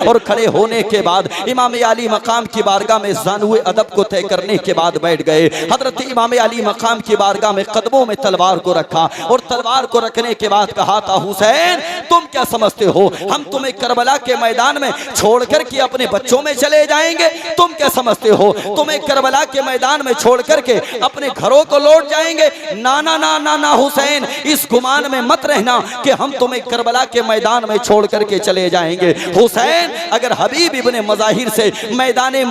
और खड़े होने के बाद इमाम अली मकाम की बारगाह में ज़ानुए अदब को तय करने के बाद बैठ गए। हजरत इमाम अली मकाम की बारगाह में कदमों में तलवार को रखा और तलवार को रखने के बाद कहा था, हुसैन तुम क्या समझते हो हम तुम्हें करबला के मैदान में छोड़कर के अपने बच्चों में चले जाएंगे? तुम क्या समझते हो तुम्हें करबला के मैदान में छोड़कर के अपने घरों को लौट जाएंगे? ना ना ना ना ना हुसैन, इस गुमान में मत रहना कि हम तुम्हें करबला के मैदान में छोड़ करके चले जाएंगे। हुसैन, अगर हबीब इब्ने मज़ाहिर से मैदाने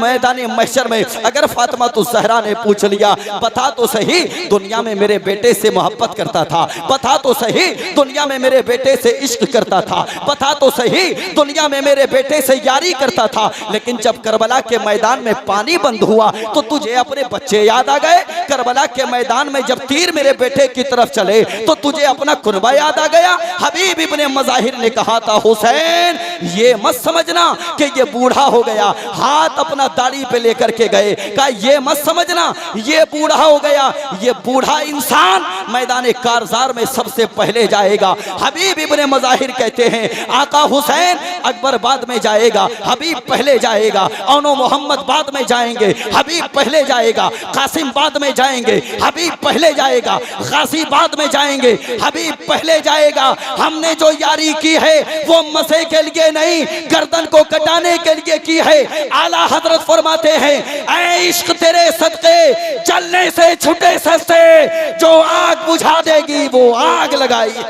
महशर में अगर फातिमा ज़हरा ने पूछ लिया, बता तो सही दुनिया में मेरे बेटे से मोहब्बत करता था, बता तो सही दुनिया में मेरे बेटे से इश्क करता था, बता तो सही दुनिया में मेरे बेटे से यारी करता था, लेकिन जब करबला के मैदान में पानी बंद हुआ तो तुझे अपने बच्चे याद आ गए? करबला के मैदान में जब तीर मेरे बेटे की तरफ चले तो तुझे अपना कुर्बा याद आ गया? हबीब इब्ने मज़ाहिर ने कहा था, हुसैन ये मत समझना कि ये बूढ़ा हो गया, हाथ अपना दाढ़ी पे लेकर के गए, कहा ये मत समझना ये बूढ़ा हो गया, ये बूढ़ा इंसान मैदान कारज़ार में सबसे पहले जाएगा। हबीब इब्ने मज़ाहिर कहते हैं, आका हुसैन अकबर बाद में जाएगा, हबीब पहले जाएगा, औनो मोहम्मद बाद में जाएंगे, हबीब पहले जाएगा, कासिम बाद में जाएंगे, हबीब पहले जाएगा, गाजी बाद में जाएंगे, हबीब पहले जाएगा। हमने जो यारी की है वो मसे के लिए नहीं, गर्दन को कटाने के लिए की है। आला हजरत फरमाते हैं, ऐ इश्क तेरे सदके जलने से छुटे सस्ते, जो आग बुझा देगी वो आग लगाई।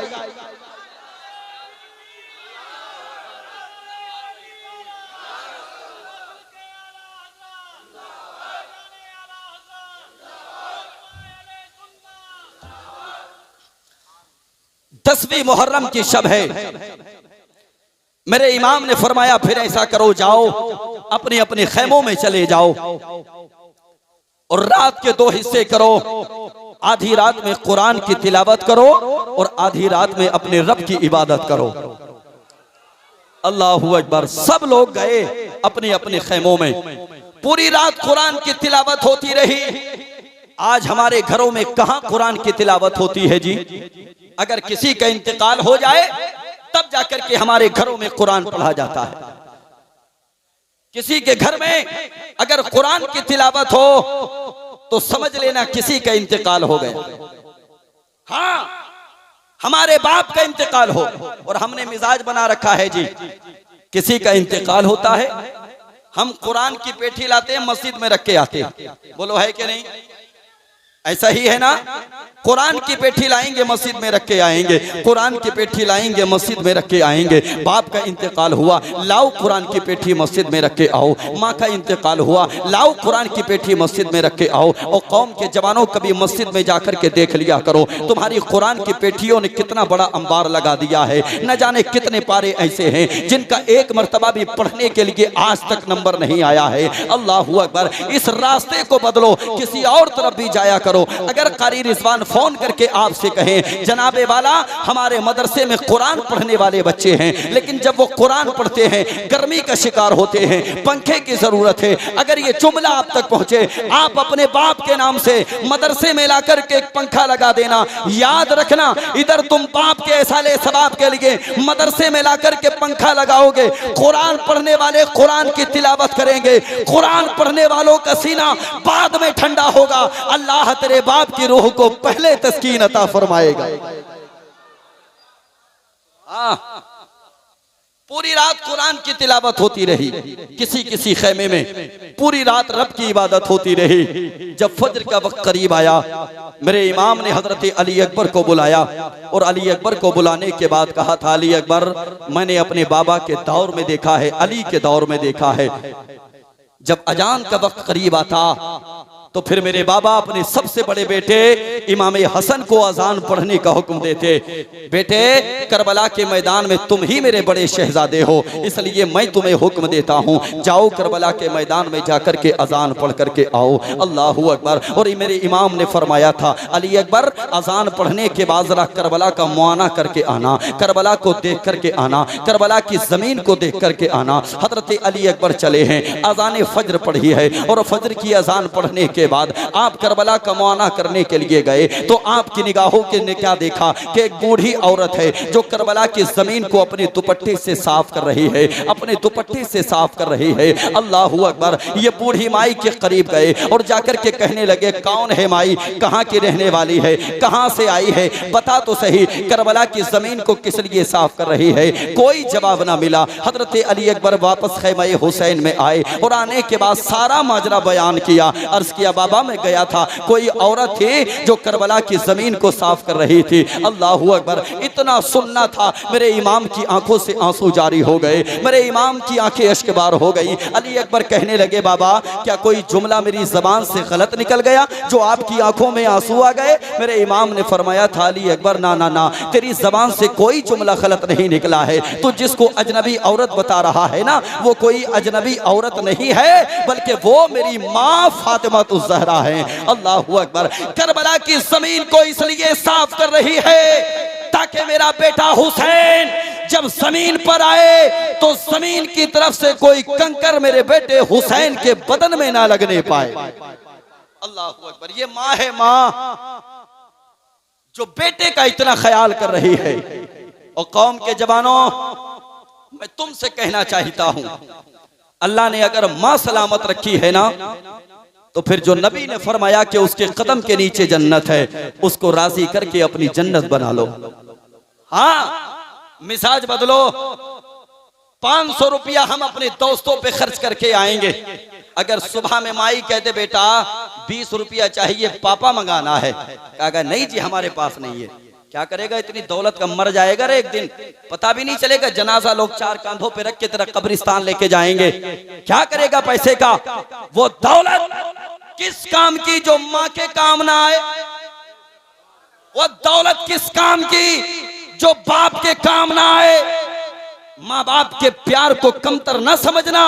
दसवीं मुहर्रम की शब है। मेरे इमाम ने फरमाया, फिर ऐसा करो, जाओ अपने अपने खैमों में चले जाओ और रात के दो हिस्से करो। आधी रात में कुरान की तिलावत करो और आधी रात में अपने रब की इबादत करो। अल्लाहु अकबर। सब लोग गए अपने अपने खैमों में। पूरी रात कुरान की तिलावत होती रही। आज हमारे घरों में कहां कुरान की तिलावत होती है जी? अगर किसी का इंतकाल हो जाए तब जाकर के हमारे घरों में कुरान पढ़ा जाता है। किसी के घर में अगर कुरान की तिलावत हो तो समझ लेना किसी का इंतकाल हो गया। हाँ, हमारे बाप का इंतकाल हो और हमने मिजाज बना रखा है जी, किसी का इंतकाल होता है हम कुरान की पेठी लाते हैं, मस्जिद में रख के आते हैं। बोलो है कि नहीं? ऐसा ही है ना? कुरान की पेठी लाएंगे, मस्जिद में रख के आएंगे, कुरान की पेठी लाएंगे, मस्जिद में रख के आएंगे। बाप का इंतकाल हुआ, लाओ कुरान की पेठी मस्जिद में रख के आओ। माँ का इंतकाल हुआ, लाओ कुरान की पेठी मस्जिद में रख के आओ। और कौम के जवानों कभी मस्जिद में जाकर के देख लिया करो, तुम्हारी कुरान की पेठियों ने कितना बड़ा अंबार लगा दिया है। न जाने कितने पारे ऐसे हैं जिनका एक मर्तबा भी पढ़ने के लिए आज तक नंबर नहीं आया है। अल्लाहु अकबर। इस रास्ते को बदलो, किसी और तरफ भी जाया करो। अगर कारी रिजवान फोन करके आपसे कहें, जनाबे वाला हमारे मदरसे में कुरान पढ़ने वाले बच्चे हैं, लेकिन जब वो कुरान पढ़ते हैं गर्मी का शिकार होते हैं, पंखे की जरूरत है, अगर ये जुमला आप तक पहुंचे, आप अपने बाप के नाम से मदरसे में लाकर के एक पंखा लगा देना। याद रखना, इधर तुम बाप के एहसाले सवाब के लिए मदरसे में लाकर के पंखा लगाओगे, कुरान पढ़ने वाले कुरान की तिलावत करेंगे, कुरान पढ़ने वालों का सीना बाद में ठंडा होगा। अल्लाह तेरे बाप की रूह को पहले तस्कीन अता फरमाएगा। पूरी रात कुरान की तिलावत होती रही, किसी किसी खेमे में पूरी रात रब की इबादत होती रही। जब फज्र का वक्त करीब आया, मेरे इमाम ने हजरत अली अकबर को बुलाया और अली अकबर को बुलाने के बाद कहा था, अली अकबर, मैंने अपने बाबा के दौर में देखा है, अली के दौर में देखा है, जब अजान का वक्त करीब आता तो फिर मेरे बाबा अपने सबसे बड़े बेटे इमाम हसन को अजान पढ़ने का हुक्म देते। बेटे, करबला के मैदान में तुम ही मेरे बड़े शहजादे हो, इसलिए मैं तुम्हें हुक्म देता हूँ, जाओ करबला के मैदान में जाकर के अजान पढ़ करके आओ। अल्लाहु अकबर। और मेरे इमाम ने फरमाया था, अली अकबर, अजान पढ़ने के बाद जरा करबला का मुआना करके आना, करबला को देख करके आना, करबला की जमीन को देख करके आना। हजरत अली अकबर चले हैं, अजान फज्र पढ़ी है और फज्र की अजान पढ़ने के बाद आप करबला का मुआना करने के लिए गए। गए तो आपकी निगाहों के ने क्या देखा कि एक बूढ़ी औरत है जो करबला की जमीन को अपने दुपट्टे से साफ कर रही है, अपने दुपट्टे से साफ कर रही है। अल्लाह अकबर। ये बूढ़ी माई के करीब गए और जाकर के कहने लगे, कौन है माई, कहाँ की रहने वाली है, कहाँ से आई है, बता तो सही, करबला की जमीन को किस लिए साफ कर रही है। कोई जवाब ना मिला। हजरत अली अकबर वापस खैमा हुसैन में आए और आने के बाद सारा माजरा बयान किया। अर्ज किया, बाबा मैं गया था, कोई औरत थी जो करबला की जमीन को साफ कर रही थी। अल्लाह अकबर। इतना सुनना था, मेरे इमाम की आंखों से आंसू जारी हो गए, मेरे इमाम की आंखें अश्कबार हो गई। अली अकबर कहने लगे, बाबा क्या कोई जुमला मेरी जबान से गलत निकल गया जो आपकी आंखों में आंसू आ गए। मेरे इमाम ने फरमाया था, अली अकबर ना ना ना, तेरी जबान से कोई जुमला गलत नहीं निकला है। तो जिसको अजनबी औरत बता रहा है ना, वो कोई अजनबी औरत नहीं है, बल्कि वो मेरी माँ फातिमा तुज ज़हरा है। अल्लाह अकबर। करबला की जमीन को इसलिए साफ कर रही है ताकि मेरा बेटा हुसैन जब जमीन पर आए तो जमीन की तरफ से कोई कंकर मेरे बेटे हुसैन के बदन में ना लगने पाए। अल्लाह अकबर। ये माँ है, माँ जो बेटे का इतना ख्याल कर रही है। और कौम के जवानों, मैं तुमसे कहना चाहता हूं, अल्लाह ने अगर माँ सलामत रखी है ना, तो फिर जो नबी ने फरमाया कि उसके कदम के नीचे जन्नत है, उसको राजी करके अपनी जन्नत बना लो। हाँ, मिजाज बदलो। 500 रुपया हम अपने दोस्तों पे खर्च करके आएंगे। अगर सुबह में माई कहते बेटा 20 रुपया चाहिए, पापा मंगाना है, कहा नहीं जी हमारे पास नहीं है। क्या करेगा, इतनी दौलत का, मर जाएगा रे एक दिन, पता भी नहीं चलेगा। जनाजा लोग 4 कांधों पे रख के तेरा कब्रिस्तान लेके जाएंगे। क्या करेगा पैसे का? वो दौलत किस काम की जो माँ के काम ना आए? वो दौलत किस काम की जो बाप के काम ना आए? माँ बाप के प्यार को कमतर न समझना।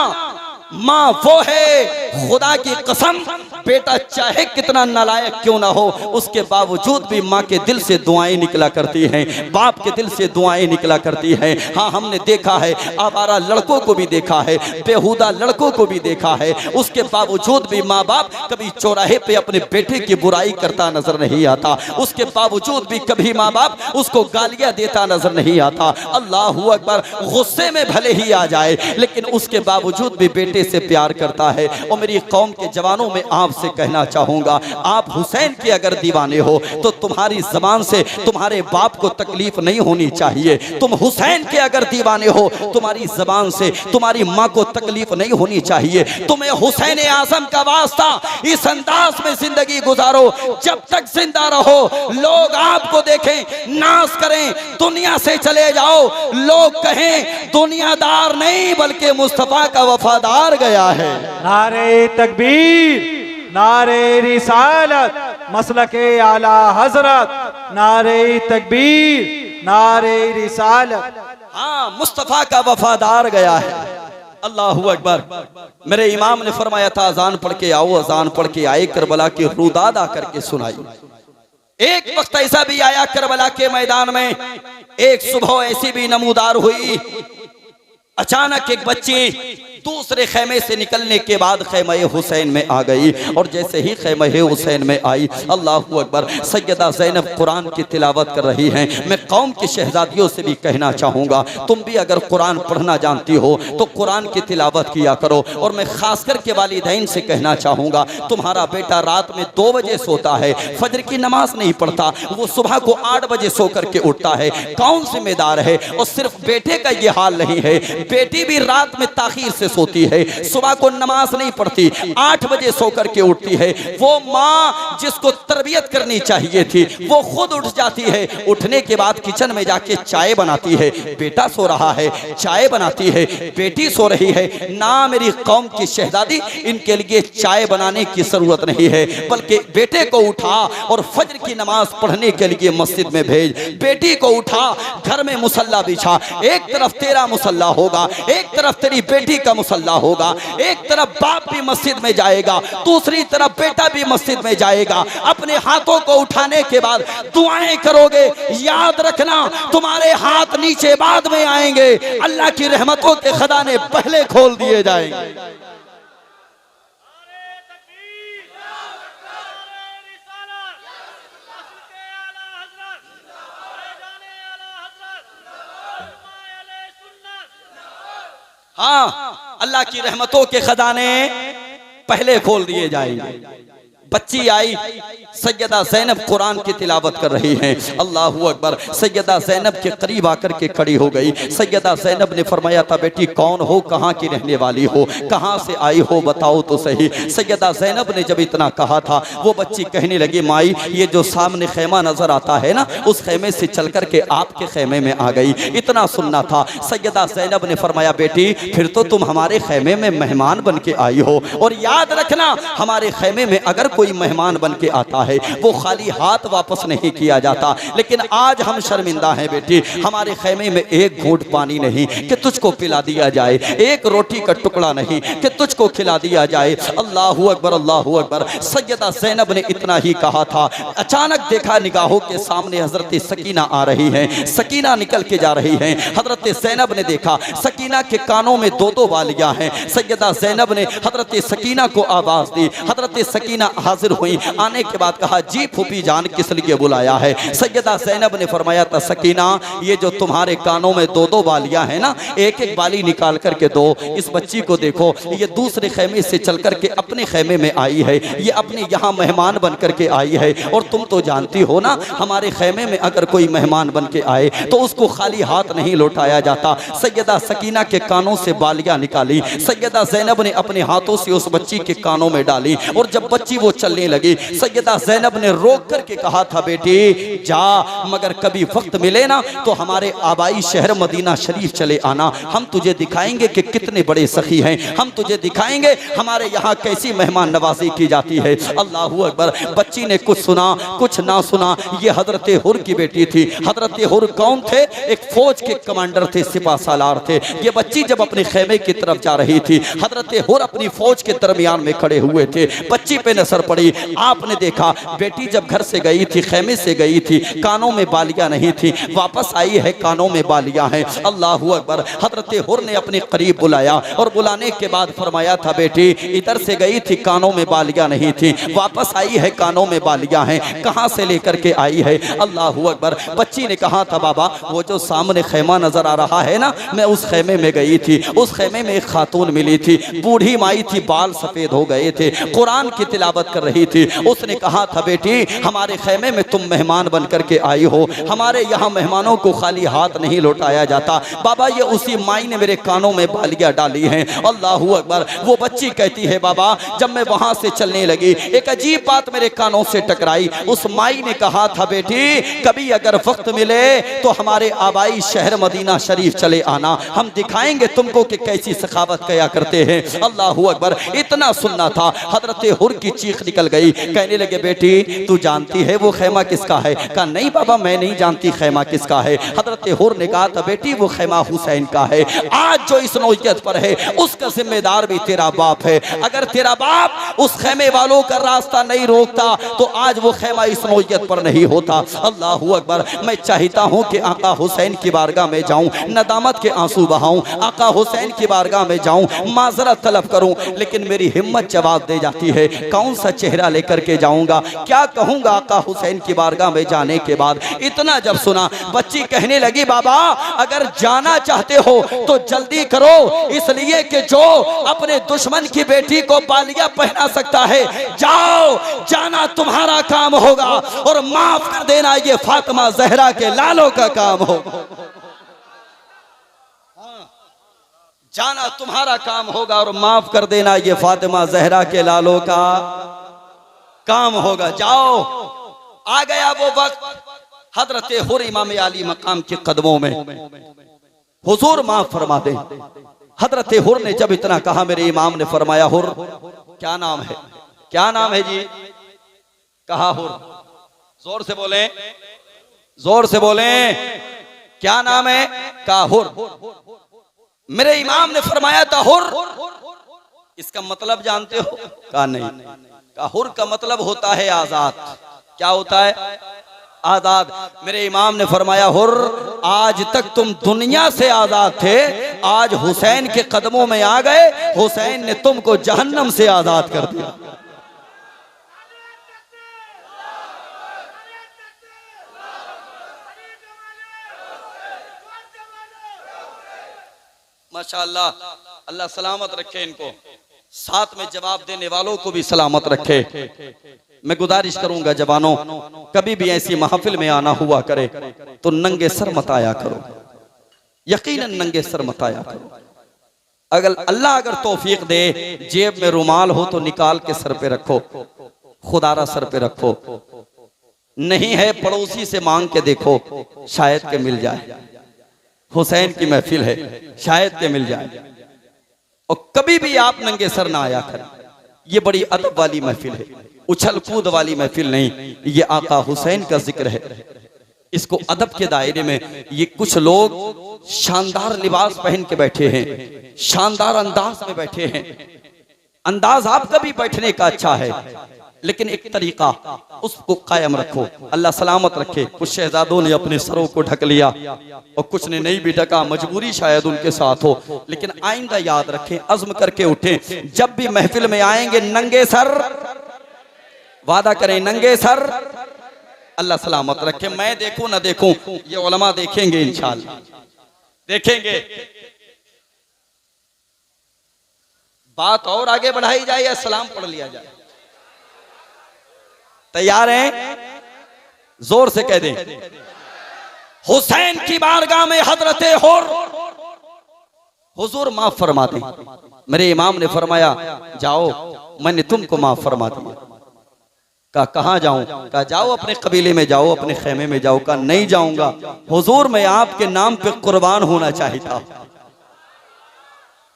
माँ वो है, खुदा की कसम, बेटा चाहे कितना नालायक क्यों ना हो, उसके बावजूद भी माँ के दिल से दुआएं निकला करती हैं, बाप के दिल से दुआएं निकला करती हैं। हाँ, हमने देखा है, आवारा लड़कों को भी देखा है, बेहुदा लड़कों को भी देखा है, उसके बावजूद भी माँ बाप कभी चौराहे पे अपने बेटे की बुराई करता नजर नहीं आता। उसके बावजूद भी कभी माँ बाप उसको गालियां देता नजर नहीं आता। अल्लाह अकबर। गुस्से में भले ही आ जाए, लेकिन उसके बावजूद भी बेटे से प्यार करता है। और मेरी कौम के जवानों में आपसे कहना चाहूंगा, आप हुसैन के अगर दीवाने हो तो तुम्हारी जबान से तुम्हारे बाप को तकलीफ नहीं होनी चाहिए। तुम हुसैन के अगर दीवाने हो, तुम्हारी जबान से तुम्हारी माँ को तकलीफ नहीं होनी चाहिए। तुम्हें हुसैन आजम का वास्ता इस अंदाज में जिंदगी गुजारो, जब तक जिंदा रहो लोग आपको देखें, नाज करें, दुनिया से चले जाओ, लोग कहें दुनियादार नहीं बल्कि मुस्तफा का वफादार गया है। नारे तकबीर, नारे रिसालत, मसलके आला हजरत, नारे तकबीर, नारे रिसालत। हाँ, मुस्तफा का वफादार गया है। अल्लाहू अकबर। मेरे इमाम ने फरमाया था, अजान पढ़ के आओ, अजान पढ़ के आए, करबला की रुदाद आकर के सुनाई। एक वक्त ऐसा भी आया करबला के मैदान में, एक सुबह ऐसी भी नमूदार हुई, अचानक एक बच्ची दूसरे खेमे से निकलने के बाद खेमे हुसैन में आ गई। और जैसे ही खेमे हुसैन में आई, अल्लाहू अकबर, सैयदा ज़ैनब कुरान की तिलावत कर रही हैं। मैं कौम की शहजादियों से भी कहना चाहूँगा, तुम भी अगर कुरान पढ़ना जानती हो तो कुरान की तिलावत किया करो। और मैं खास करके वालिदैन से कहना चाहूँगा, तुम्हारा बेटा रात में 2 बजे सोता है, फजर की नमाज नहीं पढ़ता, वो सुबह को 8 बजे सो करके उठता है, कौन जिम्मेदार है? और सिर्फ बेटे का ये हाल नहीं है, बेटी भी रात में ताखीर से सोती है, सुबह को नमाज नहीं पढ़ती, 8 बजे सो करके उठती है। वो माँ जिसको तरबियत करनी चाहिए थी, वो खुद उठ जाती है, उठने के बाद किचन में जाके चाय बनाती है। बेटा सो रहा है, चाय बनाती है, बेटी सो रही है। ना मेरी कौम की शहजादी, इनके लिए चाय बनाने की जरूरत नहीं है, बल्कि बेटे को उठा और फजर की नमाज पढ़ने के लिए मस्जिद में भेज, बेटी को उठा, घर में मुसल्ला बिछा, एक तरफ तेरा मुसल्ला होगा, एक तरफ तेरी बेटी का मुसल्ला होगा, एक तरफ बाप भी मस्जिद में जाएगा, दूसरी तरफ बेटा भी मस्जिद में जाएगा। अपने हाथों को उठाने के बाद दुआएं करोगे, याद रखना तुम्हारे हाथ नीचे बाद में आएंगे, अल्लाह की रहमतों के खजाने पहले खोल दिए जाएंगे। हाँ, अल्लाह की रहमतों के खजाने पहले खोल दिए जाएंगे। बच्ची आई, सैयदा ज़ैनब कुरान की तिलावत कर रही हैं। अल्लाहू अकबर। सैयदा ज़ैनब के करीब आकर के खड़ी हो गई। सैयदा ज़ैनब ने फरमाया था, बेटी कौन हो, कहाँ की रहने वाली हो, कहाँ से आई हो, बताओ तो सही। सैयदा ज़ैनब ने जब इतना कहा था, वो बच्ची कहने लगी, माई ये जो सामने खेमा नजर आता है ना, उस खेमे से चल कर के आपके खेमे में आ गई, इतना सुनना था। सैयदा ज़ैनब ने फरमाया, बेटी फिर तो तुम हमारे खेमे में मेहमान बन के आई हो, और याद रखना हमारे खेमे में अगर कोई मेहमान बन के आता है वो खाली हाथ वापस नहीं किया जाता। लेकिन आज हम शर्मिंदा हैं बेटी, हमारे खेमे में एक घूंट पानी नहीं कि तुझको पिला दिया जाए, एक रोटी का टुकड़ा नहीं कि तुझको खिला दिया जाए। अल्लाहू अकबर, अल्लाहू अकबर। सैयदा ज़ैनब ने इतना ही कहा था, अचानक देखा निगाहों के सामने हजरत सकीना आ रही हैं। सकीना निकल के जा रही हैं। हजरत ज़ैनब ने देखा सकीना के कानों में दो दो वालियां हैं। सैयदा ज़ैनब ने हजरत सकीना को आवाज दी। हजरत सकीना हाजिर हुई। आने के बाद कहा, जी फूफी जान किस लिए बुलाया है? सैयदा ज़ैनब ने फरमाया था, सकीना ये जो तुम्हारे कानों में दो दो वालियां हैं ना, एक एक वाली निकाल करके दो। इस बच्ची को देखो, ये दूसरे खेमे से चल करके अपने खेमे में आई है, ये अपने यहाँ मेहमान बन करके आई है। और तुम तो जानती हो ना, हमारे खेमे में अगर कोई मेहमान बन के आए तो उसको खाली हाथ नहीं लौटाया जाता। सैयदा सकीना के कानों से बालियां निकाली। सैयदा ज़ैनब ने अपने हाथों से उस बच्ची के कानों में डाली, और जब बच्ची वो चलने लगी, सैयदा ज़ैनब ने रोक करके कहा था, बेटी जा, मगर कभी वक्त मिले ना तो हमारे आबाई शहर मदीना शरीफ चले आना, हम तुझे दिखाएंगे कि कितने बड़े सखी हैं, हम तुझे दिखाएंगे हमारे यहाँ कैसी मेहमान नवाजी की जाती है। अल्लाहू अकबर। बच्ची ने कुछ सुना कुछ ना सुना। ये हजरत हुर की बेटी थी। हजरत हुर कौन थे? एक फौज के कमांडर थे, सिपा सालार थे। ये बच्ची जब अपने खेमे की तरफ जा रही थी, हजरत हुर अपनी फौज के दरमियान में खड़े हुए थे। बच्ची पे नजर पड़ी। आपने देखा बेटी जब घर से गई थी, खेमे से गई थी, कानों में बालियां नहीं थी, वापस आई है कानों में बालियां हैं। अल्लाहू अकबर। हजरत हुर ने अपने करीब बुलाया, और बुलाने के बाद फरमाया था, बेटी इधर से गई थी, कानों में बालियां नहीं थी, वापस आई है कानों में बालियां हैं, कहां से लेकर के आई है? अल्लाहू अकबर। बच्ची ने कहा था, बाबा वो जो सामने खेमा नजर आ रहा है ना, मैं उस खेमे में गई थी, उस खेमे में एक खातून मिली थी, बूढ़ी माई थी, बाल सफेद हो गए थे, कुरान की तिलावत कर रही थी। उसने कहा था, बेटी हमारे खेमे में तुम मेहमान बन करके आई हो, हमारे यहाँ मेहमानों को खाली हाथ नहीं लौटाया जाता। बाबा ये उसी माई ने मेरे कानों में बालियां डाली हैं। अल्लाहू अकबर। वो बच्ची कहती है, बाबा जब मैं वहां से चलने लगी, एक अजीब बात मेरे कानों से टकराई। उस माई ने कहा था, बेटी कभी अगर वक्त मिले तो हमारे आबाई शहर मदीना शरीफ चले आना, हम दिखाएंगे तुमको कि कैसी सखावत किया करते हैं। अल्लाहू अकबर। इतना सुनना था, हजरत हुर की चीख निकल गई। कहने लगे, बेटी तू जानती है वो खेमा किसका है? कहा नहीं बाबा मैं नहीं जानती खेमा किसका है। हजरत हुर ने कहा था, बेटी वो खेमा हुसैन का है। आज जो इस नौयत पर है उसका जिम्मेदार भी तेरा बाप है। अगर तेरा बाप उस खेमे वालों का रास्ता नहीं रोकता तो आज वो खेमा इस नौयत पर नहीं होता। अल्लाहू अकबर। मैं चाहता हूँ कि आका हुसैन की बारगाह में जाऊँ, नदामत के आंसू बहाऊं, आका हुसैन की बारगाह में जाऊँ, माजरत तलब करूँ, लेकिन मेरी हिम्मत जवाब दे जाती है, कौन सा चेहरा लेकर के जाऊंगा, क्या कहूंगा आका हुसैन की बारगाह में जाने के बाद? इतना जब सुना, बच्ची कहने लगी, बाबा अगर जाना चाहते हो तो जल्दी करो, इसलिए कि जो अपने दुश्मन की बेटी को बालियां पहना सकता है, जाओ, जाना तुम्हारा काम होगा, और माफ कर देना ये फातिमा जहरा के लालों का काम होगा। जाना तुम्हारा काम होगा और माफ कर देना ये फातिमा जहरा के लालों का काम होगा। जाओ। आ गया वो वक्त, हजरत हुर इमाम आली मकाम के कदमों में, हुजूर माफ फरमा दे। हजरत हुर ने जब इतना कहा, मेरे इमाम ने फरमाया, हुर क्या नाम है? क्या नाम है जी? कहा हुर। जोर से बोले, जोर से बोले, क्या नाम है? कहा हुर। मेरे इमाम ने फरमाया था, हुर इसका मतलब जानते हो? कहा नहीं। कहा हुर का मतलब होता है आजाद। क्या होता है? आजाद। मेरे इमाम ने फरमाया, हुर आज तक तुम दुनिया से आजाद थे, आज हुसैन के कदमों में आ गए, हुसैन ने तुमको जहन्नम से आजाद कर दिया। माशाअल्लाह। अल्लाह सलामत रखे इनको, साथ में जवाब देने वालों को भी सलामत रखे। मैं गुजारिश करूंगा जवानों, कभी भी ऐसी महफिल में आना हुआ करे तो नंगे सर मत आया करो, यकीनन नंगे सर मत आया करो। अगर अल्लाह तौफीक दे, जेब में रुमाल हो तो निकाल के सर पे रखो, खुदारा सर पे रखो, नहीं है पड़ोसी से मांग के देखो, शायद के मिल जाए। हुसैन की महफिल है, शायद के मिल जाए। और कभी भी आप नंगे सर ना आया करें, ये बड़ी अदब वाली महफिल है, उछल कूद वाली महफिल नहीं। ये आका हुसैन का जिक्र है, इसको अदब के दायरे में ये कुछ लोग शानदार लिबास पहन के बैठे हैं, शानदार अंदाज में बैठे हैं। अंदाज आपका भी बैठने का अच्छा है, लेकिन एक तरीका उसको कायम रखो। अल्लाह सलामत रखे। कुछ शहजादों ने अपने सरों को ढक लिया और कुछ ने नहीं भी ढका, मजबूरी शायद उनके साथ हो, लेकिन आइंदा याद रखें, अज़्म करके उठें, जब भी महफिल में आएंगे नंगे सर, वादा करें नंगे सर। अल्लाह सलामत रखे। मैं देखूं ना देखूं, ये उलमा देखेंगे, इंशाअल्लाह देखेंगे। बात और आगे बढ़ाई जाए या सलाम पढ़ लिया जाए? तैयार हैं? जोर से कह दें, हुसैन की बारगाह में हजरते हुर, हुजूर माफ फरमा दें। मेरे इमाम ने फरमाया जाओ, मैंने तुमको माफ फरमा दिया। कहा कहाँ जाऊं? कहा जाओ अपने कबीले में जाओ, अपने खेमे में जाओ। कहा नहीं जाऊंगा हुजूर, मैं आपके नाम पे कुर्बान होना चाहता हूं,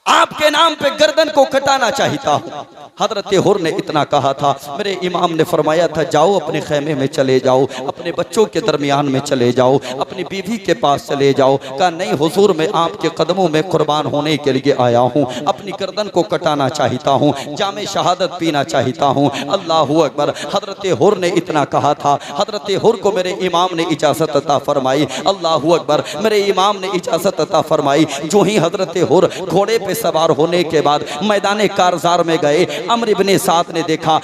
आपके नाम पे गर्दन को कटाना चाहता हूं। हजरत हुर ने इतना कहा था, मेरे इमाम ने फरमाया था जाओ अपने खेमे में चले जाओ, अपने बच्चों के दरमियान में चले जाओ, अपनी बीवी के पास चले जाओ। कहा नहीं हुजूर, मैं आपके कदमों में कुर्बान होने के लिए आया हूँ, अपनी गर्दन को कटाना चाहता हूँ, जामे शहादत पीना चाहता हूँ। अल्लाहू अकबर। हजरत हुर ने इतना कहा था, हजरत हुर को मेरे इमाम ने इजाजत अता फरमाई। अल्लाहू अकबर। मेरे इमाम ने इजाजत अता फरमाई। जो ही हजरत हुर घोड़े पे सवार होने के बाद मैदान कारजार में गए, अम्र इब्ने साद ने देखा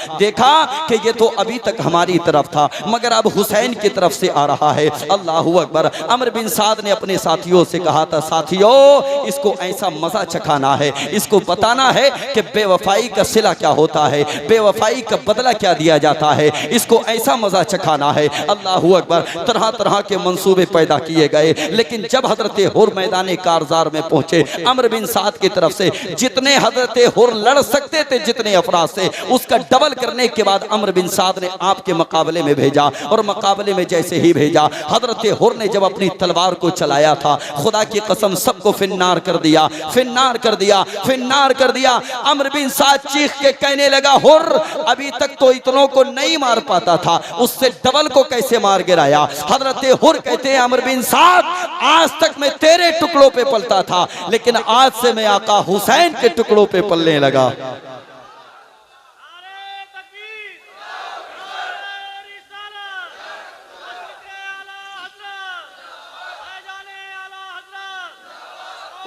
कि ये तो अभी तक हमारी तरफ था, मगर अब हुसैन की तरफ से आ रहा है। अल्लाहू अकबर। अम्र बिन साद ने अपने साथियों से कहा था, साथियों इसको ऐसा मजा चखाना है, इसको बताना है कि बेवफाई का सिला क्या होता है, बेवफाई का बदला क्या दिया जाता है, इसको ऐसा मजा चखाना है। अल्लाहू अकबर। तरह तरह के मंसूबे पैदा किए गए, लेकिन जब हजरत हुर मैदान कारजार में पहुंचे, अम्र बिन साद की तरफ से जितने हजरत हुर लड़ सकते थे, जितने अफराद से, उसका डबल करने के बाद अम्र बिन साद ने आपके मुकाबले में भेजा। और मुकाबले में जैसे ही भेजा, हजरत हुर ने जब अपनी तलवार को चलाया था, खुदा की कसम सबको फिन्नार कर दिया, फिन्नार कर दिया, फिन्नार कर दिया। अम्र बिन साद चीख के कहने लगा, हुर अभी तक तो इतनों को नहीं मार पाता था, उससे डबल को कैसे मार गिराया? हजरत हुर कहते हैं, अम्र बिन साद आज तक मैं तेरे टुकड़ों पे पलता था, लेकिन आज से मैं आका हुसैन के टुकड़ों पे पलने लगा।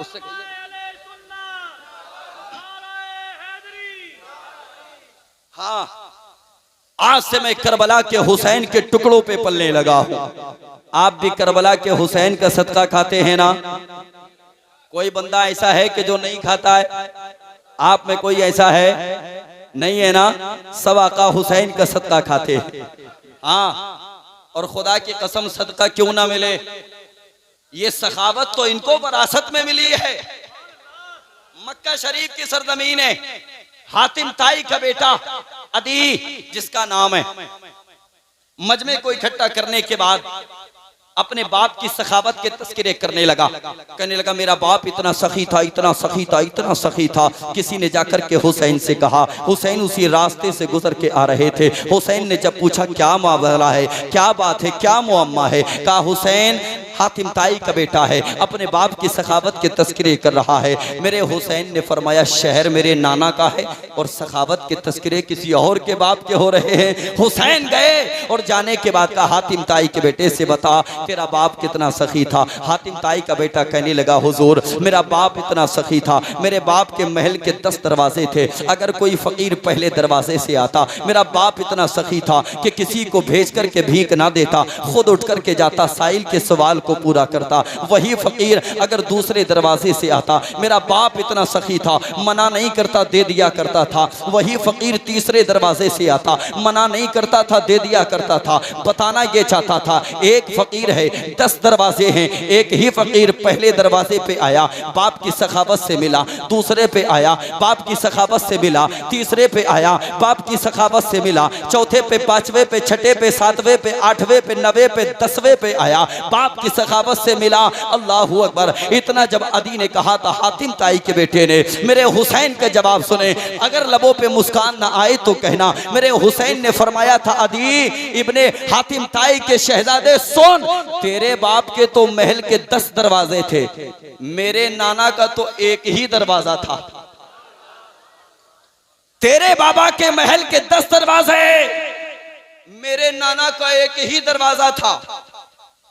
उससे हाँ, आज से मैं करबला के हुसैन के टुकड़ों पे पलने लगा हूं। आप भी करबला के हुसैन का सदका खाते हैं ना? कोई बंदा ऐसा है कि जो नहीं खाता है? आप में कोई ऐसा है? नहीं है ना? सब आका हुसैन का सदका खाते हैं। हाँ, और खुदा की कसम सदका क्यों ना मिले, ये सखावत तो इनको विरासत में मिली है। मक्का शरीफ की सरजमीन है, हातिम ताई का बेटा अदी जिसका नाम है, मजमे को इकट्ठा करने के बाद अपने बाप की सखावत के तस्करे करने लगा। कहने लगा मेरा बाप इतना सखी था, इतना सखी था, इतना सखी था। किसी ने जाकर के हुसैन से कहा, हुसैन उसी रास्ते से गुजर के आ रहे थे। हुसैन ने जब पूछा क्या मामला है, क्या बात है, क्या मुअम्मा है? कहा हुसैन हातिम ताई का बेटा है, अपने बाप की सखावत के तस्करे कर रहा है। मेरे हुसैन ने फरमाया शहर मेरे नाना का है और सखावत के तस्करे किसी और के बाप के हो रहे हैं। हुसैन गए और जाने के बाद कहा हातिम ताई के बेटे से बता तेरा बाप कितना सखी था। हातिम ताई का बेटा कहने लगा हुजूर मेरा बाप इतना सखी था, मेरे बाप के महल के 10 दरवाजे थे। अगर कोई फकीर पहले दरवाजे से आता, मेरा बाप इतना सखी था कि किसी को भेज करके भीख ना देता, खुद उठ करके जाता, साइल के सवाल को पूरा करता। वही फकीर अगर दूसरे दरवाजे से आता, मेरा बाप इतना सखी था, मना नहीं करता, दे दिया करता था। वही फकीर तीसरे दरवाजे से आता, मना नहीं करता था, दे दिया करता था। बताना ये चाहता था, एक फकीर है, 10 दरवाजे हैं, एक ही फकीर पहले दरवाजे पे आया, बाप की सखावत से मिला, दूसरे पे आया, बाप की सखावत से मिला, तीसरे पे आया, बाप की सखावत से मिला, चौथे पे, पांचवे पे, छठे पे, सातवें पे, आठवें पे, नवे पे, 10वें पे आया, बाप की सखावत से मिला। अल्लाहू अकबर। इतना जब अदी ने कहा था, हातिम ताई के बेटे ने मेरे हुसैन का जवाब सुने, अगर लबों पे मुस्कान ना आए तो कहना। मेरे हुसैन ने फरमाया था, अदी इब्ने हातिम ताई के शहजादे सुन, तेरे बाप के तो महल के 10 दरवाजे थे, मेरे नाना का तो एक ही दरवाजा था। तेरे बाबा के महल के 10 दरवाजे, मेरे नाना का एक ही दरवाजा था।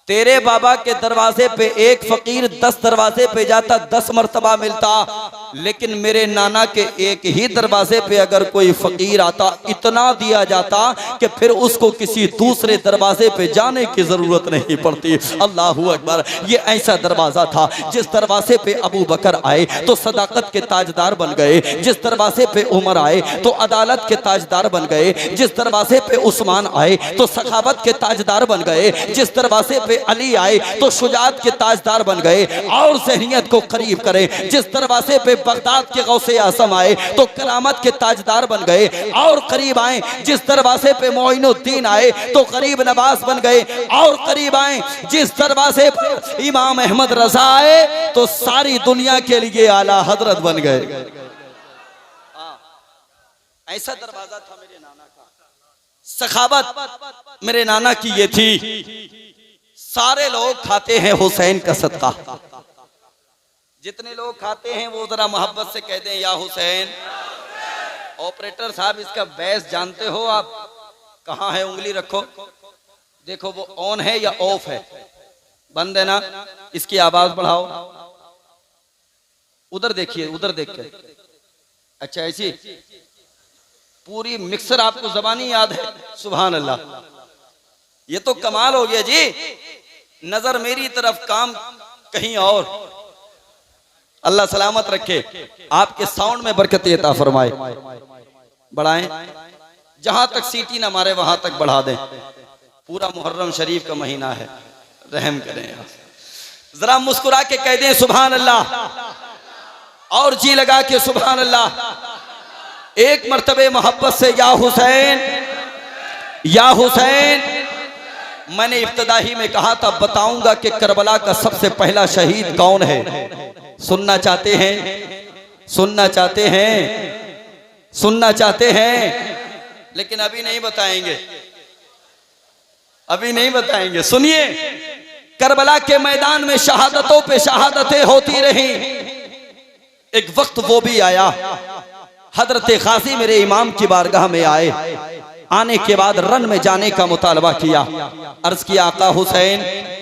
तेरे बाबा के दरवाजे पे एक फकीर 10 दरवाजे पे जाता, 10 मर्तबा मिलता, लेकिन मेरे नाना के एक ही दरवाजे पे अगर कोई फकीर आता, इतना दिया जाता कि फिर उसको किसी दूसरे दरवाजे पे जाने की जरूरत नहीं पड़ती। अल्लाहू अकबर। ये ऐसा दरवाजा था, जिस दरवाजे पे अबू बकर आए तो सदाकत के ताजदार बन गए, जिस दरवाजे पे उमर आए तो अदालत के ताजदार बन गए, जिस दरवाजे पे उस्मान आए तो सखावत के ताजदार बन गए, जिस दरवाजे पे अली आए तो शुजात के ताजदार बन गए और ज़हनियत को करीब करें, जिस दरवाजे पे बगदाद के गौसे आज़म आए तो करामत के ताजदार बन गए और करीब आए, जिस दरवाजे पे मोइनुद्दीन आए तो करीब नवाज बन गए और करीब आए, जिस दरवाजे पे इमाम अहमद रजा आए तो सारी दुनिया के लिए आला हजरत बन गए। ऐसा दरवाजा था मेरे नाना का। सखावत मेरे नाना की ये थी। सारे लोग खाते हैं हुसैन का सदका, जितने लोग खाते हैं वो जरा मोहब्बत से कह दें या हुसैन। ऑपरेटर साहब इसका बैस जानते हो आप? कहाँ है, उंगली रखो, देखो वो ऑन है या ऑफ है, बंद है ना, इसकी आवाज बढ़ाओ, उधर देखिए, उधर देख के। अच्छा ऐसी पूरी मिक्सर आपको जबानी याद है? सुभान अल्लाह, ये तो कमाल हो गया जी। नजर मेरी तरफ, काम कहीं और। अल्लाह सलामत रखे, आपके साउंड में बरकत अता फरमाए, बढ़ाएं, जहां तक सीटी ना मारे वहां तक बढ़ा दें। पूरा मुहर्रम शरीफ का महीना है, रहम करें। जरा मुस्कुरा के कह दें सुभान अल्लाह, और जी लगा के सुभान अल्लाह। एक मर्तबे मोहब्बत से या हुसैन, या हुसैन। मैंने इब्तिदा ही में कहा था, बताऊंगा कि करबला का सबसे पहला शहीद कौन है। सुनना चाहते हैं? सुनना चाहते हैं? सुनना चाहते हैं? लेकिन अभी नहीं बताएंगे, अभी नहीं बताएंगे। सुनिए, करबला के मैदान में शहादतों पे शहादतें होती रही। एक वक्त वो भी आया, हजरत गाजी मेरे इमाम की बारगाह में आए। आने के बाद रन में जाने का मुतालबा किया। अर्ज किया, आका हुसैन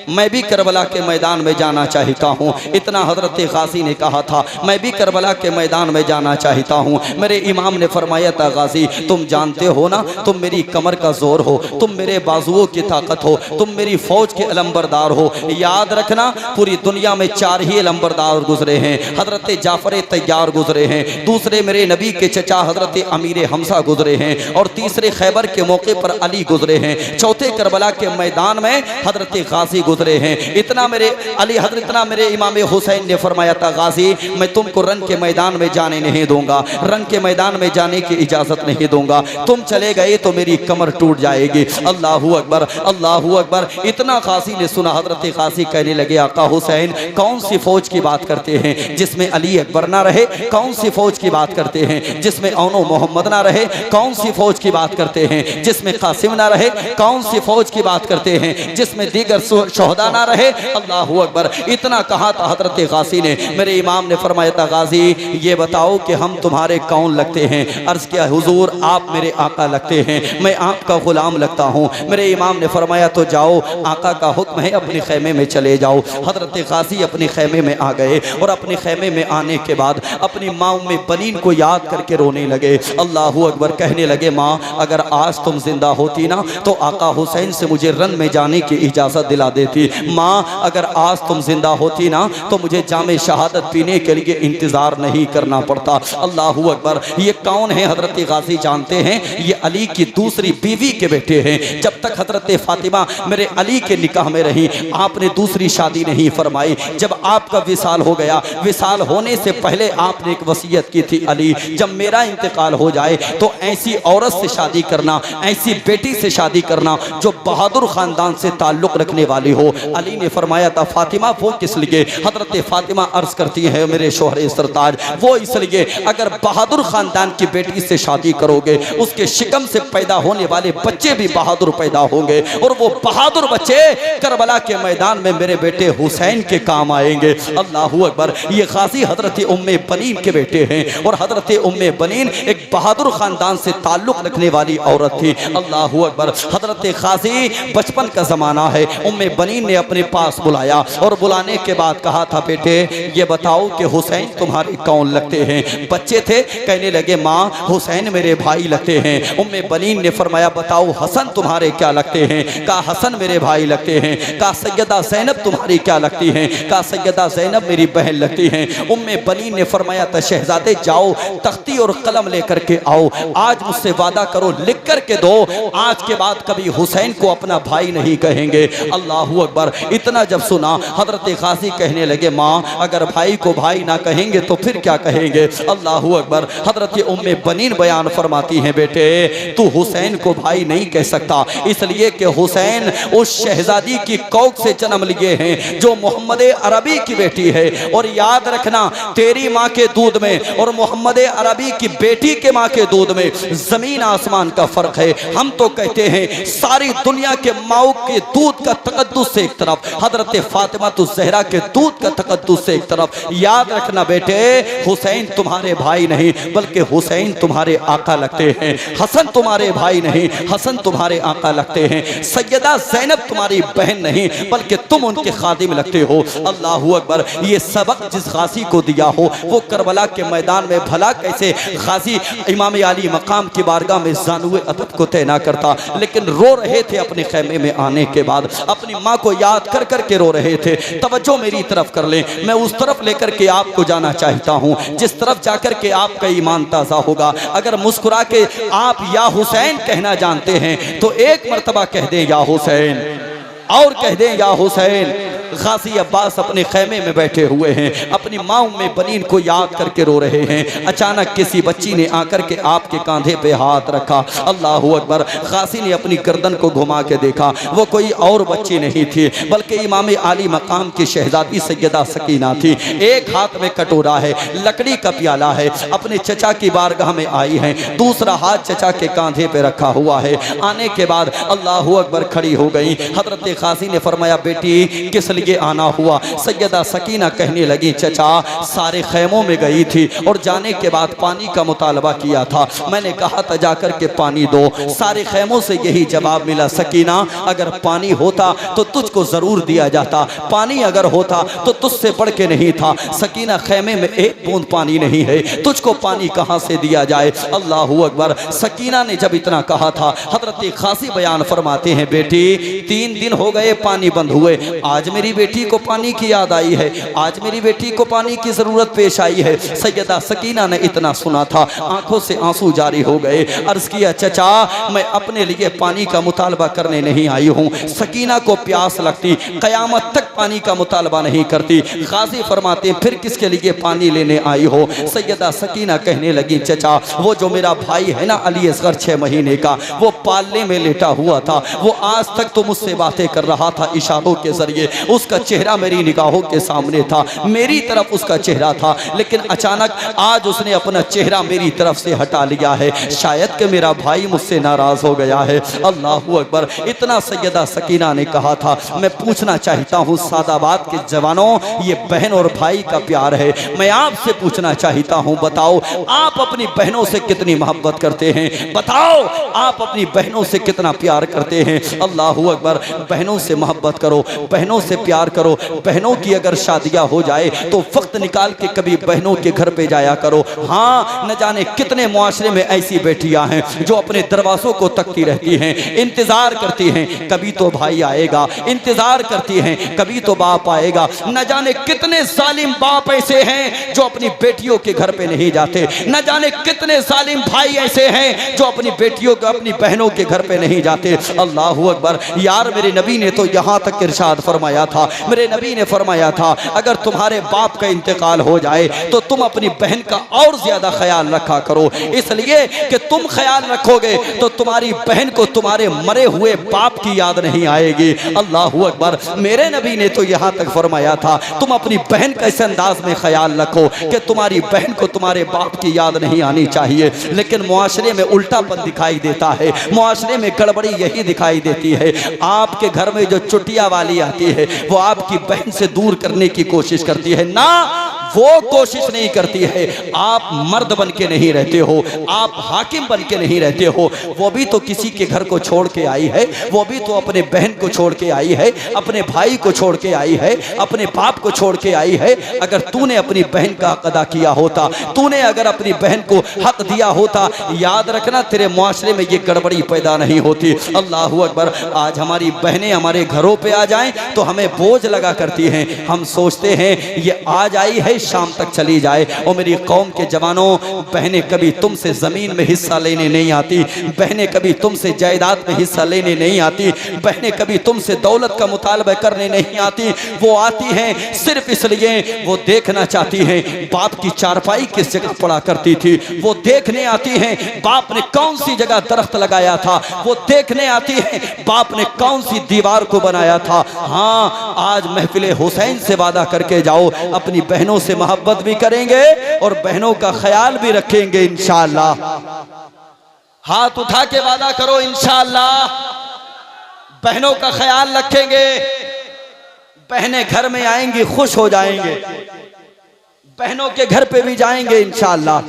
मैं भी करबला के मैदान में जाना चाहता हूँ। इतना हजरत गाजी ने कहा था, मैं भी करबला के मैदान में जाना चाहता हूँ। मेरे इमाम ने फरमाया था, गाजी तुम जानते हो ना, तुम मेरी कमर का जोर हो, तुम मेरे बाजुओं की ताकत हो, तुम मेरी फौज के अलंबरदार हो। याद रखना, पूरी दुनिया में 4 ही अलंबरदार गुजरे हैं। हजरत जाफर तैयार गुजरे हैं, दूसरे मेरे नबी के चचा हजरत अमीर हमसा गुजरे हैं, और तीसरे खैबर के मौके पर अली गुजरे हैं, चौथे करबला के मैदान में हजरत गाजी गुजरे हैं। इतना मेरे अली हजरत, इतना मेरे इमाम हुसैन ने फरमाया था, गाजी मैं तुमको रन के मैदान में जाने नहीं दूंगा, रन के मैदान में जाने की इजाजत नहीं दूंगा, तुम चले गए तो मेरी कमर टूट जाएगी। अल्लाहू अकबर, अल्लाहू अकबर। इतना गाजी ने सुना, हजरत गाजी कहने लगे, आका हुसैन कौन सी फौज की बात करते हैं जिसमें अली अकबर ना रहे? कौन सी फौज की बात करते हैं जिसमें औनो मोहम्मद ना रहे? कौन सी फौज की बात करते करते हैं जिसमें कासिम ना रहे? कौन सी फौज की बात करते हैं जिसमें दीगर शोहदा ना रहे? अल्लाहु अकबर। इतना कहा था हजरत गाजी ने। मेरे इमाम ने फरमाया था, गाजी ये बताओ कि हम तुम्हारे कौन लगते हैं? अर्ज किया, हुजूर आप मेरे आका लगते हैं, मैं आपका गुलाम लगता हूँ। मेरे इमाम ने फरमाया, तो जाओ, आका का हुक्म है, अपने खैमे में चले जाओ। हजरत गाजी अपने खैमे में आ गए और अपने खैमे में आने के बाद अपनी माँ उम्मे बनीन को याद करके रोने लगे। अल्लाहु अकबर। कहने लगे, माँ अगर आज तुम जिंदा होती ना तो आका हुसैन से मुझे रन में जाने की इजाज़त दिला देती। माँ अगर आज तुम जिंदा होती ना तो मुझे जामे शहादत पीने के लिए इंतज़ार नहीं करना पड़ता। अल्लाहु अकबर। ये कौन है? हजरत गाजी जानते हैं, ये अली की दूसरी बीवी के बेटे हैं। जब तक हजरत फातिमा मेरे अली के निकाह में रही, आपने दूसरी शादी नहीं फरमाई। जब आपका विसाल हो गया, विसाल होने से पहले आपने एक वसीयत की थी, अली जब मेरा इंतकाल हो जाए तो ऐसी औरत से शादी करना, ऐसी बेटी से शादी करना जो बहादुर खानदान से ताल्लुक रखने वाली हो। अली ने फरमाया था, फातिमा वो किस लिए? हजरत फातिमा अर्ज करती है, मेरे शोहरे सरताज, वो इसलिए अगर बहादुर खानदान की बेटी से शादी करोगे उसके शिकम से पैदा होने वाले बच्चे भी बहादुर पैदा होंगे और वो बहादुर बच्चे करबला के मैदान में मेरे बेटे हुसैन के काम आएंगे। अल्लाहु अकबर। ये गाजी हजरत उम्मे बनीन के बेटे हैं और हजरत उम्मे बनीन एक बहादुर खानदान से ताल्लुक रखने वाली औरत थी। अल्लाहु अकबर। हजरत गाजी, बचपन का ज़माना है, उम्मे बनीन ने अपने पास बुलाया और बुलाने के बाद कहा था, बेटे ये बताओ कि हुसैन तुम्हारे कौन लगते हैं? बच्चे थे, कहने लगे, माँ हुसैन मेरे भाई लगते हैं। उम्मे बनीन ने फरमाया, बताओ हसन तुम्हारे क्या लगते हैं? कहा हसन मेरे भाई लगते हैं। कहा सैयदा ज़ैनब तुम्हारी क्या लगती हैं? कहा सैयदा ज़ैनब मेरी बहन लगती हैं। उम्मे बनीन ने फरमाया था, शहजादे जाओ तख्ती और कलम लेकर के आओ, आज मुझसे वादा करो, लिख करके दो, आज के बाद कभी हुसैन को अपना भाई नहीं कहेंगे। अल्लाहु अकबर। इतना जब सुना हजरत गाजी कहने लगे, माँ अगर भाई को भाई ना कहेंगे तो फिर क्या कहेंगे? अल्लाहु अकबर। हजरत उम्मे बनीन बयान फरमाती हैं, बेटे तू हुसैन को भाई नहीं कह सकता, इसलिए कि हुसैन उस शहजादी की कौक से जन्म लिए हैं जो मोहम्मद अरबी की बेटी है। और याद रखना, तेरी माँ के दूध में और मोहम्मद अरबी की बेटी के माँ के दूध में जमीन आसमान का फर्क है। हम तो कहते हैं सारी दुनिया के माओ के दूध का तकद्दुस से एक तरफ, हजरत फातिमा तो ज़हरा के दूध का तकद्दुस से एक तरफ। याद रखना बेटे, हुसैन तुम्हारे भाई नहीं बल्कि हुसैन तुम्हारे आका लगते हैं। हसन तुम्हारे भाई नहीं, हसन तुम्हारे आका लगते हैं। सैयदा ज़ैनब तुम्हारी बहन नहीं बल्कि तुम उनके खादिम लगते हो। अल्लाहु अकबर। ये सबक जिस गाजी को दिया हो वो करबला के मैदान में भला कैसे गाजी इमाम अली मकाम की बारगाह में ज़ानुए अदब को तैना करता, लेकिन रो रहे थे अपने खैमे में आने के बाद, अपनी माँ को याद कर कर के रो रहे थे। तवज्जो मेरी तरफ कर लें, मैं उस तरफ लेकर के आपको जाना चाहता हूँ जिस तरफ जाकर के आपका ईमान ताज़ा होगा। अगर मुस्कुरा के आप या हुसैन कहना जानते हैं तो एक मर्तबा कह दें या हुसैन, और कह दें या हुसैन। गाजी अब्बास अपने खैमे में बैठे हुए हैं, अपनी माँ उम्मे बनीन को याद करके रो रहे हैं। अचानक किसी बच्ची ने आकर के आपके कंधे पे हाथ रखा। अल्लाहु अकबर। गाजी ने अपनी गर्दन को घुमा के देखा, वो कोई और बच्ची नहीं थी बल्कि इमाम आली मकाम की शहजादी सैयदा सकीना थी। एक हाथ में कटोरा है, लकड़ी का प्याला है, अपने चचा की बारगाह में आई है, दूसरा हाथ चचा के कंधे पे रखा हुआ है। आने के बाद अल्लाहु अकबर खड़ी हो गई। हजरत गाजी ने फरमाया, बेटी किस लिए आना हुआ? सैयदा सकीना कहने लगी, चचा सारे खैमों में गई थी और जाने के बाद पानी का मुतालबा किया था, मैंने कहा था जाकर के पानी दो, सारे खैमों से यही जवाब मिला, सकीना अगर पानी होता तो तुझको जरूर दिया जाता, पानी अगर होता तो तुझसे बढ़ के नहीं था। सकीना खैमे में एक बूंद पानी नहीं है, तुझको पानी कहां से दिया जाए? अल्लाहु अकबर। सकीना ने जब इतना कहा था, हजरत गाजी बयान फरमाते हैं, बेटी 3 दिन हो गए पानी बंद हुए, आज मेरी बेटी को पानी की याद आई है, आज मेरी बेटी को पानी की जरूरत पेश आई है। सैयदा सकीना ने इतना सुना था, आंखों से आंसू जारी हो गए। अर्ज किया, चचा मैं अपने लिए पानी का मुतालबा करने नहीं आई हूँ, सकीना को प्यास लगती कयामत तक पानी का मुतालबा नहीं करती। गाजी फरमाते फिर किसके लिए पानी लेने आई हो? सैयदा सकीना कहने लगी, चचा वो जो मेरा भाई है ना अली असगर 6 महीने का, वो पालने में लेटा हुआ था, वो आज तक तो मुझसे बातें कर रहा था इशारों के जरिए, उसका चेहरा मेरी निगाहों के सामने था, मेरी तरफ उसका चेहरा था, लेकिन अचानक आज उसने अपना चेहरा मेरी तरफ से हटा लिया है। शायद कि मेरा भाई मुझसे नाराज हो गया है। अल्लाहू अकबर। इतना सैयदा सकीना ने कहा था। मैं पूछना चाहता हूँ सादाबाद के जवानों, ये बहन और भाई का प्यार है। मैं आपसे पूछना चाहता हूँ, बताओ आप अपनी बहनों से कितनी मोहब्बत करते हैं? बताओ आप अपनी बहनों से कितना प्यार करते हैं? अल्लाहू अकबर। बहनों से मोहब्बत करो, बहनों से प्यार करो। बहनों की अगर शादियां हो जाए तो वक्त निकाल के कभी बहनों के घर पे जाया करो। हाँ, न जाने कितने मुआशरे में ऐसी बेटियां हैं जो अपने दरवाजों को तकती रहती हैं, इंतजार करती हैं कभी तो भाई आएगा, इंतजार करती हैं कभी तो बाप आएगा। न जाने कितने जालिम बाप ऐसे हैं जो अपनी बेटियों के घर पे नहीं जाते। न जाने कितने जालिम भाई ऐसे हैं जो अपनी बेटियों को, अपनी बहनों के घर पे नहीं जाते। अल्लाहू अकबर। यार मेरे नबी ने तो यहाँ तक इरशाद फरमाया था, मेरे नबी ने फरमाया था, अगर तुम्हारे बाप का इंतकाल हो जाए तो तुम अपनी बहन का और ज्यादा ख्याल रखा करो, इसलिए कि तुम ख्याल रखोगे तो तुम्हारी बहन को तुम्हारे मरे हुए बाप की याद नहीं आएगी। अल्लाहू अकबर। मेरे नबी ने तो यहाँ तक फरमाया था, तुम अपनी बहन का इस अंदाज में ख्याल रखो कि तुम्हारी बहन को तुम्हारे बाप की याद नहीं आनी चाहिए। लेकिन मुआशरे में उल्टापन दिखाई देता है, मुआशरे में गड़बड़ी यही दिखाई देती है। आपके घर में जो चुटिया वाली आती है वो आपकी बहन से दूर करने की कोशिश करती है ना, वो कोशिश नहीं करती है। आप मर्द बन के नहीं रहते हो, आप हाकिम बन के नहीं रहते हो। वो भी तो किसी के घर को छोड़ के आई है, वो भी तो अपने बहन को छोड़ के आई है, अपने भाई को छोड़ के आई है, अपने बाप को छोड़ के आई है। अगर तूने अपनी बहन का हक अदा किया होता, तूने अगर अपनी बहन को हक दिया होता, याद रखना तेरे मुआशरे में ये गड़बड़ी पैदा नहीं होती। अल्लाहू अकबर। आज हमारी बहनें हमारे घरों पे आ जाएं तो हमें बोझ लगा करती हैं। हम सोचते हैं ये आज आई है शाम तक चली जाए। और मेरी कौम के जवानों, बहनें कभी तुमसे जमीन में हिस्सा लेने नहीं आती, बहनें कभी तुमसे जायदाद में हिस्सा लेने नहीं आती, बहनें कभी तुमसे दौलत का मुतालबा करने नहीं आती। वो आती हैं सिर्फ इसलिए वो देखना चाहती हैं बाप की चारपाई किस जगह पड़ा करती थी, वो देखने आती हैं बाप ने कौन सी जगह दरख्त लगाया था, वो देखने आती हैं बाप ने कौन सी दीवार को बनाया था। हाँ, आज महफिल हुसैन से वादा करके जाओ, अपनी बहनों से मोहब्बत भी करेंगे और बहनों का ख्याल भी रखेंगे इंशाअल्लाह। हाथ उठा के वादा करो इंशाअल्लाह बहनों का ख्याल रखेंगे। बहनें घर में आएंगी खुश हो जाएंगे, बहनों के घर पे भी जाएंगे इंशाअल्लाह।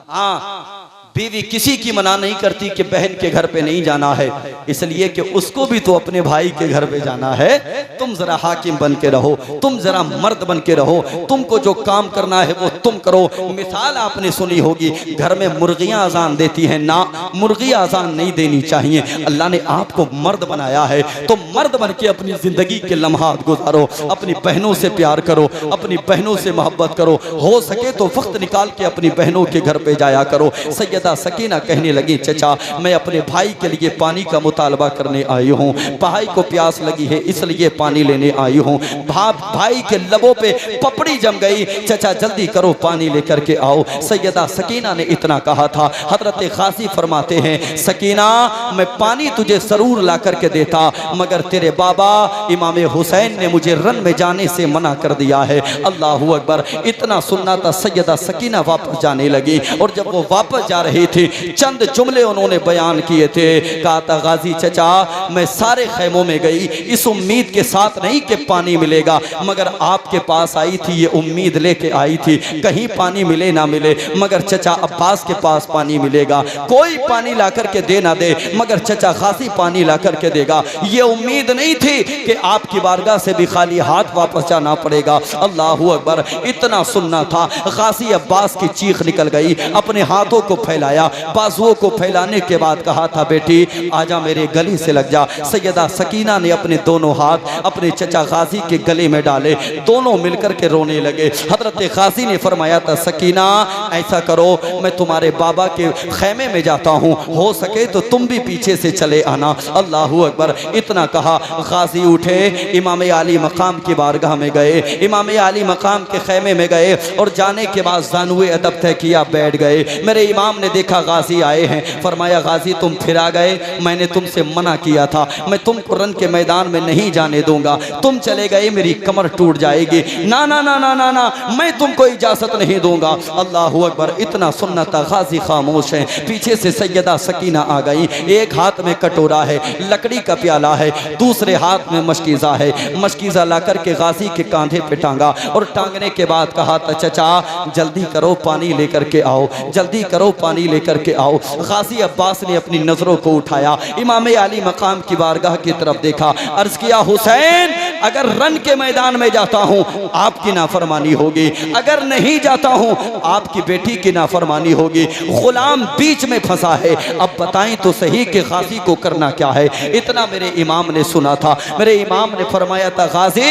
हाँ, बीवी किसी की मना नहीं करती कि बहन के घर पे नहीं जाना है, इसलिए कि उसको भी तो अपने भाई के घर पे जाना है। तुम जरा हाकिम बन के रहो, तुम जरा मर्द बन के रहो, तुमको जो काम करना है वो तुम करो। मिसाल आपने सुनी होगी, घर में मुर्गियां अजान देती हैं ना, मुर्गी अजान नहीं देनी चाहिए। अल्लाह ने आपको मर्द बनाया है तो मर्द बन के अपनी जिंदगी के लम्हात गुजारो, अपनी बहनों से प्यार करो, अपनी बहनों से मोहब्बत करो। हो सके तो वक्त निकाल के अपनी बहनों के घर पे जाया करो। सैयदा सकीना कहने लगी, चचा मैं अपने भाई के लिए पानी का मुतालबा करने आई हूँ, भाई को प्यास लगी है इसलिए पानी लेने आई हूँ। भाई के लबों पे पपड़ी जम गई, चचा जल्दी करो पानी लेकर के आओ। सैयदा सकीना ने इतना कहा था। हजरत गाजी फरमाते हैं, सकीना मैं पानी तुझे जरूर ला करके देता, मगर तेरे बाबा इमाम हुसैन ने मुझे रन में जाने से मना कर दिया है। अल्लाहू अकबर। इतना सुनना था, सैयदा सकीना वापस जाने लगी और जब वो वापस जा रही थी चंद जुमले उन्होंने बयान किए थे। कहा था, गाजी चचा मैं सारे खैमों में गई इस उम्मीद के साथ नहीं कि पानी मिलेगा, मगर आपके पास आई थी, ये उम्मीद लेके आई थी कहीं पानी मिले ना मिले, मगर चचा अब्बास के पास पानी मिलेगा। कोई पानी ला करके दे ना दे, मगर चचा गाजी पानी ला करके देगा। ये उम्मीद नहीं थी कि आपकी बारगाह से भी खाली हाथ वापस जाना पड़ेगा। अल्लाहू अकबर। इतना सुनना था, गाजी अब्बास की चीख निकल गई, अपने हाथों को फैलाया, बाजुओं को फैलाने के बाद कहा था, बेटी आजा मेरे गले से लग जा। सैयदा सकीना ने अपने दोनों हाथ अपने चचा गाजी के गले में डाले, दोनों मिलकर के रोने लगे। हजरत गाजी ने फरमाया था, सकीना ऐसा करो मैं तुम्हारे बाबा के खैमे में जाता हूँ, हो सके तो तुम भी पीछे से चले आना। अल्लाहू अकबर। इतना कहा, गाजी उठे, इमाम आली मकाम की बारगाह में गए, इमाम आली मकाम के खैमे में गए। गए और जाने के बाद ज़ानुए अदब तय किया, बैठ गए। मेरे इमाम ने देखा गाजी आए हैं, फरमाया गाजी तुम फिर आ गए, मैंने तुमसे मना किया था, मैं तुमको रन के मैदान में नहीं जाने दूंगा, तुम चले गए मेरी कमर टूट जाएगी, ना ना ना ना ना ना, मैं तुमको इजाजत नहीं दूंगा। अल्लाह अकबर, इतना सुनना था, गाजी खामोश है। पीछे से सैयदा सकीना आ गई, एक हाथ में कटोरा है, लकड़ी का प्याला है, दूसरे हाथ में मशकीज़ा है। मशकीज़ा ला करके गाजी के कांधे पे टांगा और टांगने के बाद कहा था चचा जल्दी करो पानी लेकर के आओ, जल्दी करो पानी लेकर के आओ। गाजी अब्बास ने अपनी नजरों को उठाया, इमाम अली मकाम की बारगाह की तरफ देखा, अर्ज किया हुसैन अगर रन के मैदान में जाता हूँ आपकी नाफरमानी होगी, अगर नहीं जाता हूँ आपकी बेटी की नाफरमानी होगी। गुलाम बीच में फंसा है, अब बताएं तो सही कि गाजी को करना क्या है। इतना मेरे इमाम ने सुना था। मेरे इमाम ने फरमाया था गाजी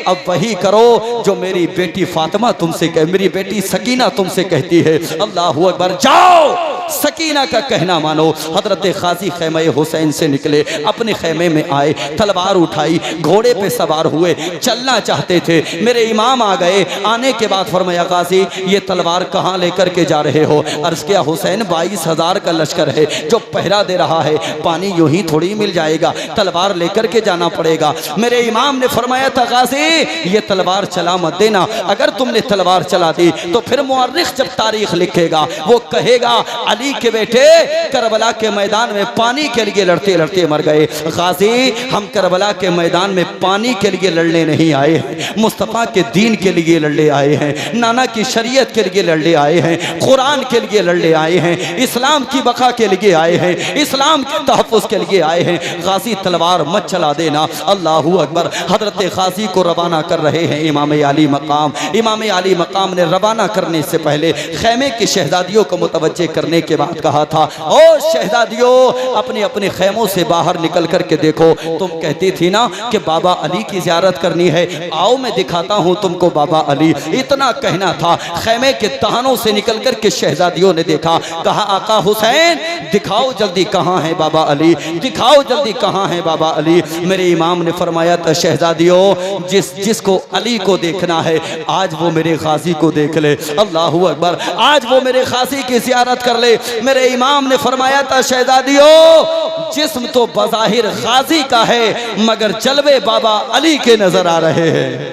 अब वही करो जो मेरी बेटी फातिमा तुमसे कह, मेरी बेटी सकीना तुमसे कहती है। अल्लाह अकबर, जाओ सकीना का कहना मानो। हजरत गाजी खैमे हुसैन से निकले, अपने खैमे में आए, तलवार उठाई, घोड़े पे सवार हुए, चलना चाहते थे। मेरे इमाम आ गए, आने के बाद फरमाया गाजी ये तलवार कहाँ लेकर के जा रहे हो? अर्ज किया हुसैन 22,000 का लश्कर है जो पहरा दे रहा है, पानी यूं ही थोड़ी मिल जाएगा, तलवार लेकर के जाना पड़ेगा। मेरे इमाम ने फरमाया था गाजी ये तलवार चला मत देना, अगर तुमने तलवार चला दी तो फिर मुअर्रिख जब तारीख लिखेगा वो कहेगा अली के बेटे करबला के मैदान में पानी के लिए लड़ते लड़ते मर गए। गाजी हम करबला के मैदान में पानी के लिए लड़ने नहीं आए हैं, मुस्तफ़ा के दीन के लिए लड़ने आए हैं, नाना की शरीयत के लिए लड़ने आए हैं, कुरान के लिए लड़ने आए हैं, इस्लाम की बका के लिए आए हैं, इस्लाम के तहफ़्फ़ुज़ के लिए आए हैं। गाजी तलवार मत चला देना। अल्लाहू अकबर, हजरत गाजी को रवाना कर रहे हैं इमाम अली मकाम। इमाम अली मकाम ने रवाना करने से पहले खैमे की शहजादियों को मुतवज्जे करने के बाद कहा था ओ शहजादियों अपने अपने खैमों से बाहर निकल करके देखो, तुम कहती थी ना कि बाबा अली की ज़ियारत करनी है, आओ मैं दिखाता हूँ तुमको बाबा अली। इतना कहना था, खैमे के तहनों से निकल करके शहजादियों ने देखा, कहा आका हुसैन दिखाओ जल्दी कहाँ है बाबा अली, दिखाओ जल्दी कहाँ है बाबा अली। मेरे इमाम ने फरमाया था शहजादियों जिसको अली को देखना है आज वो मेरे गाजी को देख ले। अल्लाहू अकबर, आज वो मेरे गाजी की ज़ियारत कर ले। मेरे इमाम ने फरमाया था शहजादियों जिस्म तो बज़ाहिर गाजी का है मगर जलवे बाबा अली के नजर आ रहे हैं।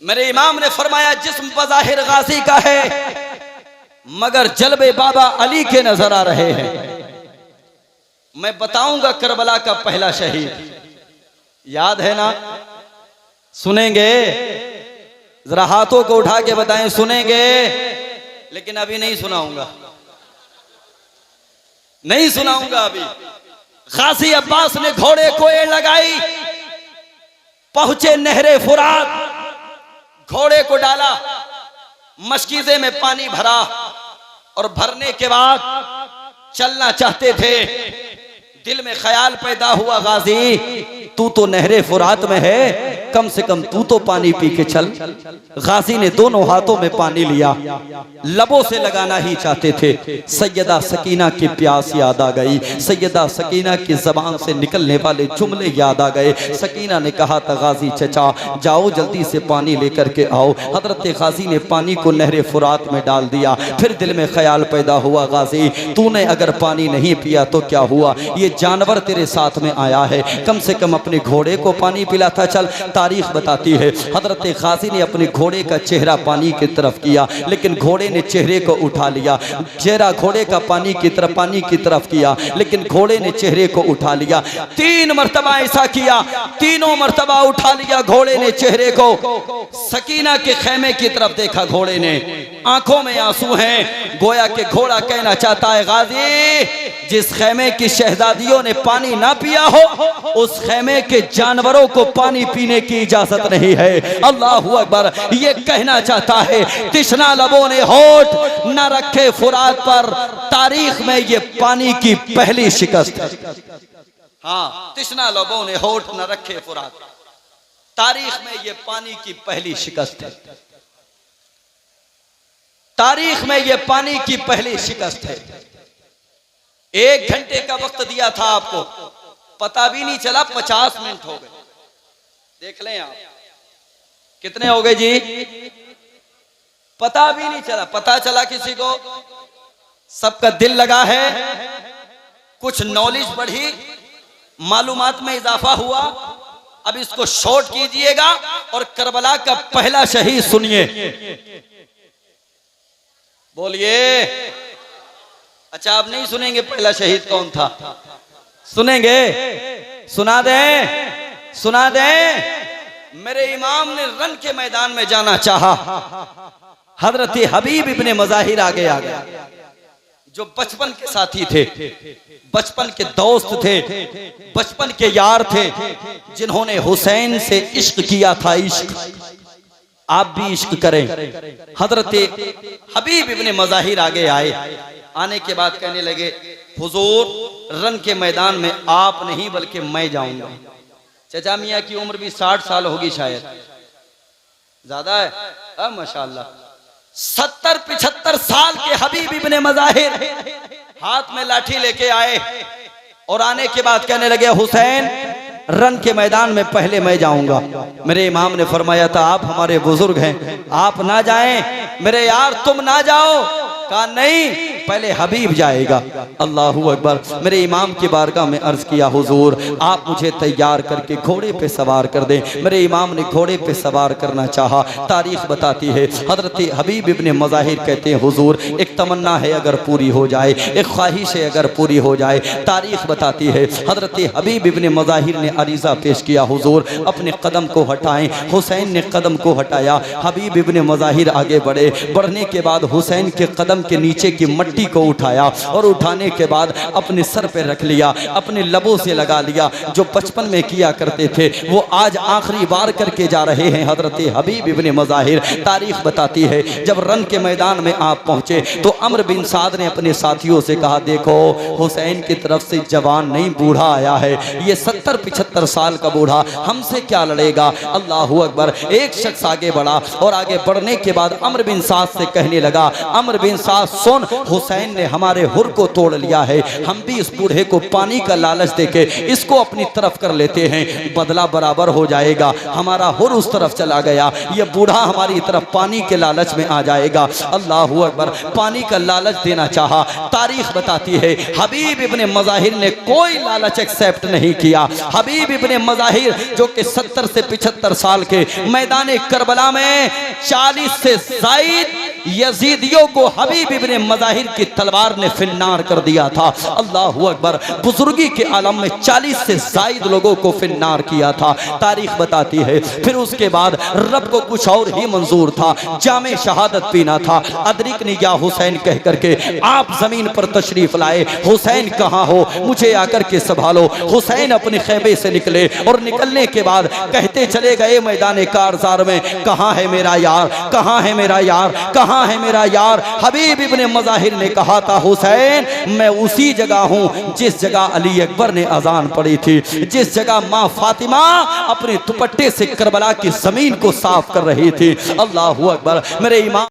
मेरे इमाम ने फरमाया जिस्म बज़ाहिर गाजी का है मगर जलवे बाबा अली के नजर आ रहे हैं। मैं बताऊंगा करबला का पहला शहीद, याद है ना? सुनेंगे? जरा हाथों को उठा के बताएं सुनेंगे। लेकिन अभी नहीं सुनाऊंगा, नहीं सुनाऊंगा अभी। गाजी अब्बास ने घोड़े को एड़ लगाई, पहुंचे नहरे फुरात, घोड़े को डाला, मशकीज़े में पानी भरा और भरने के बाद चलना चाहते थे। दिल में ख्याल पैदा हुआ गाजी तू तो नहरे फुरात में है, कम से कम तू तो पानी पी के चल। गाजी ने दोनों हाथों में पानी लिया, लबों से लगाना ही चाहते थे। सैयदा सकीना की प्यास याद आ गई, सैयदा सकीना की जबान से निकलने वाले जुमले याद आ गए। सकीना ने कहा था गाजी चचा जाओ जल्दी से पानी लेकर के आओ। हजरत गाजी ने पानी को नहरे फुरात में डाल दिया। फिर दिल में ख्याल पैदा हुआ गाजी तूने अगर पानी नहीं पिया तो क्या हुआ, ये जानवर तेरे साथ में आया है, कम से कम अपने घोड़े को पानी पिलाता चल। तारीख बताती है हजरत गाजी ने अपने घोड़े का चेहरा पानी की तरफ किया, लेकिन घोड़े ने चेहरे को उठा लिया। चेहरा घोड़े का पानी की तरफ किया, लेकिन घोड़े ने चेहरे को उठा लिया। 3 मरतबा ऐसा किया, तीनों मरतबा उठा लिया घोड़े ने चेहरे को। सकीना के खैमे की तरफ देखा घोड़े ने, आंखों में आंसू हैं। गोया के घोड़ा कहना चाहता है, गाजी जिस खेमे की शहजादियों ने पानी ना पिया हो, उस खेमे के जानवरों को पानी पीने की इजाजत नहीं है। अल्लाहू अकबर। ये कहना चाहता है, तिश्ना लबों ने होठ न रखे फुरात पर, तारीख में ये पानी की पहली शिकस्त है। हाँ, तिश्ना लबों ने होठ न रखे फुरात, तारीख में ये पानी की पहली शिकस्त है। तारीख में ये पानी की पहली शिकस्त है। 1 घंटे का वक्त दिया था आपको, पता भी नहीं चला 50 मिनट हो गए। देख लें आप कितने हो गए जी, पता भी नहीं चला। पता चला किसी को? सबका दिल लगा है, कुछ नॉलेज बढ़ी, मालूमात में इजाफा हुआ। अब इसको शॉर्ट कीजिएगा और करबला का पहला शहीद सुनिए। बोलिए। अच्छा, आप नहीं सुनेंगे पहला शहीद कौन था? सुनेंगे? सुना दें, सुना दें। मेरे इमाम ने रन के मैदान में जाना चाहा, हजरत हबीब इब्ने मज़ाहिर आगे आ गया, जो बचपन के साथी थे, बचपन के दोस्त थे, बचपन के यार थे, जिन्होंने हुसैन से इश्क किया था। इश्क आप भी इश्क करें। हजरत हबीब इब्ने मज़ाहिर आगे आए। आने के बाद कहने लगे, हुजूर रन के मैदान में आप नहीं बल्कि मैं जाऊंगा। चचा मियाँ की उम्र भी 60 साल होगी शायद, ज्यादा है। अब माशाल्लाह 70-75 साल के हबीब इब्ने मज़ाहिर हाथ में लाठी लेके आए और आने के बाद कहने लगे, हुसैन रन के मैदान में पहले मैं जाऊंगा। मेरे इमाम ने फरमाया था, आप हमारे बुजुर्ग हैं, आप ना जाएं, मेरे यार तुम ना जाओ। कहा नहीं, पहले हबीब जाएगा। अल्लाहू अकबर। मेरे इमाम की बारगाह में अर्ज किया, हुजूर आप मुझे तैयार करके घोड़े पे सवार कर दें। मेरे इमाम ने घोड़े पे सवार करना चाहा। तारीख बताती है, हजरत हबीब इब्ने मज़ाहिर कहते हैं, हुजूर एक तमन्ना है अगर पूरी हो जाए, एक ख्वाहिश है अगर पूरी हो जाए। तारीख बताती है, हजरत हबीब इब्ने मज़ाहिर ने अरीज़ा पेश किया, हुजूर अपने कदम को हटाएं। हुसैन ने कदम को हटाया। हबीब इब्ने मज़ाहिर आगे बढ़े। बढ़ने के बाद हुसैन के कदम के नीचे की मट्टी को उठाया और उठाने के बाद अपने सर पे रख लिया, अपने लबों से लगा लिया। जो बचपन में किया करते थे वो आज आखिरी बार करके जा रहे हैं हजरत हबीब इब्ने मज़ाहिर। तारीख बताती है, जब रन के मैदान में आप पहुंचे तो अम्र बिन साद ने अपने साथियों से कहा, देखो हुसैन की तरफ से जवान नहीं बूढ़ा आया है, ये 70-75 साल का बूढ़ा हमसे क्या लड़ेगा। अल्लाहू अकबर। एक शख्स आगे बढ़ा और आगे बढ़ने के बाद अम्र बिन साद से कहने लगा, अम्र बिन साद सुन, हुसैन ने हमारे हुर को तोड़ लिया है, हम भी इस बूढ़े को पानी का लालच देके इसको अपनी तरफ कर लेते हैं, बदला बराबर हो जाएगा। हमारा हुर उस तरफ चला गया, ये बूढ़ा हमारी तरफ पानी के लालच में आ जाएगा। अल्लाहू अकबर। पानी का लालच देना चाहा। तारीख बताती है, हबीब इब्ने मज़ाहिर ने कोई लालच एक्सेप्ट नहीं किया। हबीब इब्ने मज़ाहिर जो कि 70 से 75 साल के मैदान करबला में 40 से ज़ायद यजीदियों को हबीब इब्ने मज़ाहिर की तलवार ने फिन्नार कर दिया था। अल्लाहू अकबर। बुजुर्गी के आलम में 40 से ज़ायद लोगों को फिन्नार किया था। तारीख बताती है, फिर उसके बाद रब को कुछ और ही मंजूर था, जामे शहादत पीना था। अदरिकनी या हुसैन कह करके आप जमीन पर तशरीफ लाए। हुसैन कहाँ हो, मुझे आकर के संभालो। हुसैन अपने खैबे से निकले और निकलने के बाद कहते चले गए मैदान कारज़ार में, कहाँ है मेरा यार, कहाँ है मेरा यार, कहाँ है मेरा यार। हबीब इब्ने मज़ाहिर ने कहा था, हुसैन मैं उसी जगह हूँ जिस जगह अली अकबर ने अजान पढ़ी थी, जिस जगह माँ फातिमा अपने दुपट्टे से करबला की जमीन को साफ कर रही थी। अल्लाहू अकबर। मेरे इमाम